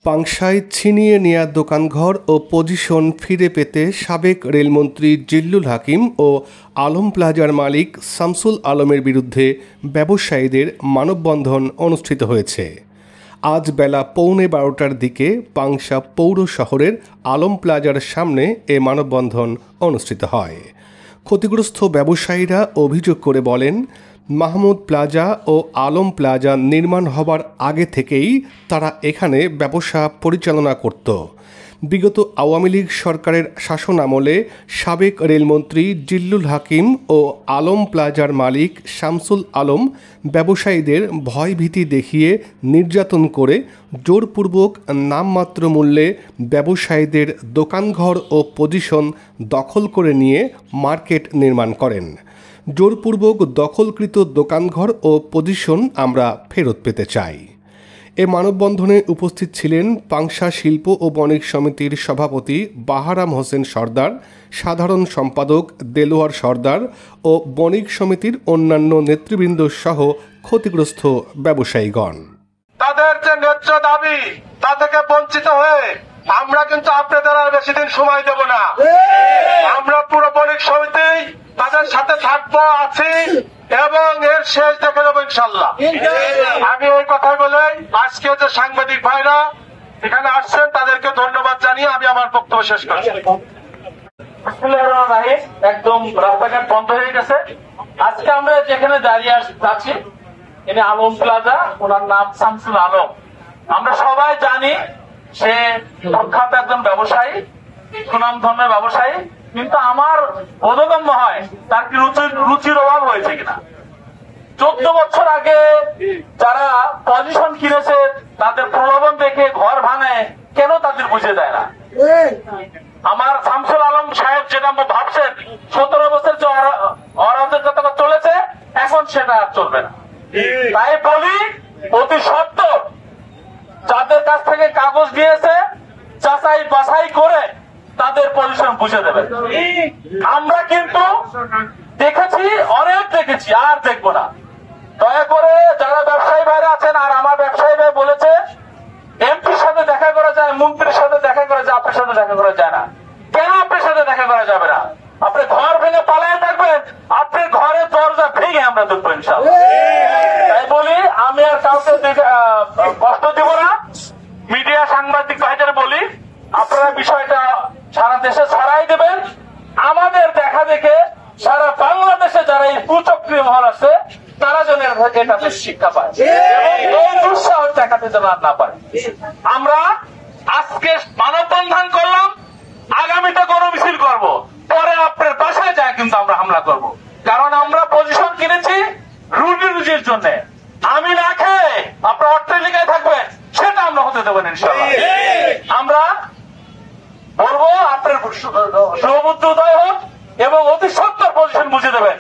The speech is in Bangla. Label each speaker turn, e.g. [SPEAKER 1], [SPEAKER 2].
[SPEAKER 1] পাংশায় ছিনিয়ে নেয়া দোকানঘর ও পজিশন ফিরে পেতে সাবেক রেলমন্ত্রী জিল্লুল হাকিম ও আলম প্লাজার মালিক শামসুল আলমের বিরুদ্ধে ব্যবসায়ীদের মানববন্ধন অনুষ্ঠিত হয়েছে। আজ বেলা 12:15টার দিকে পাংশা পৌর শহরের আলম প্লাজার সামনে এ মানববন্ধন অনুষ্ঠিত হয়। ক্ষতিগ্রস্ত ব্যবসায়ীরা অভিযোগ করে বলেন, মাহমুদ প্লাজা ও আলম প্লাজা নির্মাণ হবার আগে থেকেই তারা এখানে ব্যবসা পরিচালনা করত। বিগত আওয়ামী লীগ সরকারের শাসনামলে সাবেক রেলমন্ত্রী জিল্লুল হাকিম ও আলম প্লাজার মালিক শামসুল আলম ব্যবসায়ীদের ভয়ভীতি দেখিয়ে নির্যাতন করে জোরপূর্বক নামমাত্র মূল্যে ব্যবসায়ীদের দোকানঘর ও পজিশন দখল করে নিয়ে মার্কেট নির্মাণ করেন। জোরপূর্বক দখলকৃত দোকানঘর ও পজিশন আমরা ফেরত পেতে চাই। এ মানববন্ধনে উপস্থিত ছিলেন পাংশা শিল্প ও বণিক সমিতির সভাপতি বাহারাম হোসেন সর্দার, সাধারণ সম্পাদক দেলোয়ার সর্দার ও বণিক সমিতির অন্যান্য নেতৃবৃন্দ সহ ক্ষতিগ্রস্ত ব্যবসায়ীগণ।
[SPEAKER 2] তাদের যে ন্যায্য দাবি তা থেকে বঞ্চিত হয়ে আমরা কিন্তু আপনাদের আর বেশি দিন সময় দেব না। আমরা পুরো বণিক সমিতি তাদের সাথে থাকবো, আছি এবং এর শেষ দেখে দেবো ইনশাল্লাহ। আমি এই কথা বলে আজকে যে সাংবাদিক ভাইরা এখানে আসছেন তাদেরকে ধন্যবাদ জানিয়ে আমি আমার বক্তব্য শেষ করছি।
[SPEAKER 3] একদম রাস্তাঘাট বন্ধ হয়ে গেছে। আজকে আমরা যেখানে দাঁড়িয়ে আছি ইনি আলম প্লাজা, ওনার নাম শামসুল আলম। আমরা সবাই জানি সে প্রখ্যাত একজন ব্যবসায়ী, সুনামধন্য ব্যবসায়ী, কিন্তু আমার বোধগম্য হয় তার কি রুচির অভাব হয়েছে কিনা। 14 বছর আগে যারা পজিশন কিনেছে তাদের প্রলোভন দেখে ঘর ভাঙে, কেন তাদের বুঝে দেয় না? আমার শামসুল আলম সাহেব যেটা ভাবছেন 17 বছর যে অরাজকতা চলেছে, এখন সেটা আর চলবে না। তাই বলি, অতি সত্ত্বর যাদের কাছ থেকে কাগজ দিয়েছে যাচাই বাছাই করে তাদের পজিশন বুঝে দেবে। আমরা কিন্তু দেখেছি, অনেক দেখেছি, আর দেখবো না। দয়া করে যারা ব্যবসায়ী ভাইরা আছেন, আর আমার ব্যবসায়ী ভাই বলেছে এমপির সাথে দেখা করা যায়, মন্ত্রীর সাথে দেখা করা যায়, আপনার সাথে দেখা করা যায় না। কেন আপনার সাথে দেখা করা যাবে না? আপনি ঘর ভেঙে পালায় থাকবেন, আপনার ঘরের দরজা ভেঙে আমরা দেখবো ইনশাআল্লাহ। তাই বলি, আমি আর কাউকে কষ্ট দিব না। মিডিয়া সাংবাদিক ভাইদের বলি, আপনারা বিষয়টা সারা দেশে ছড়াই দেবেন। আমাদের দেখা দেখে সারা বাংলাদেশে যারা এই কুচক্রী মহল আছে তারা যেন এটাতে শিক্ষা পায় এবং এই দুঃসাহস দেখাতে যেন আর না পারে। আমরা আজকে মানববন্ধন করলাম, আগামীতে গণমিছিল করব, পরে আপনার বাসায় যায় কিন্তু আমরা হামলা করব। কারণ আমরা পজিশন কিনেছি রুজির জন্য। আমি না খেয়ে আপনার অট্টালিকায় থাকবেন, সেটা আমরা হতে দেবেন ইনশাআল্লাহ। আমরা বলবো আপনার শুভবুদ্ধি উদয় হোক এবং অতি সত্তর পজিশন বুঝে দেবেন।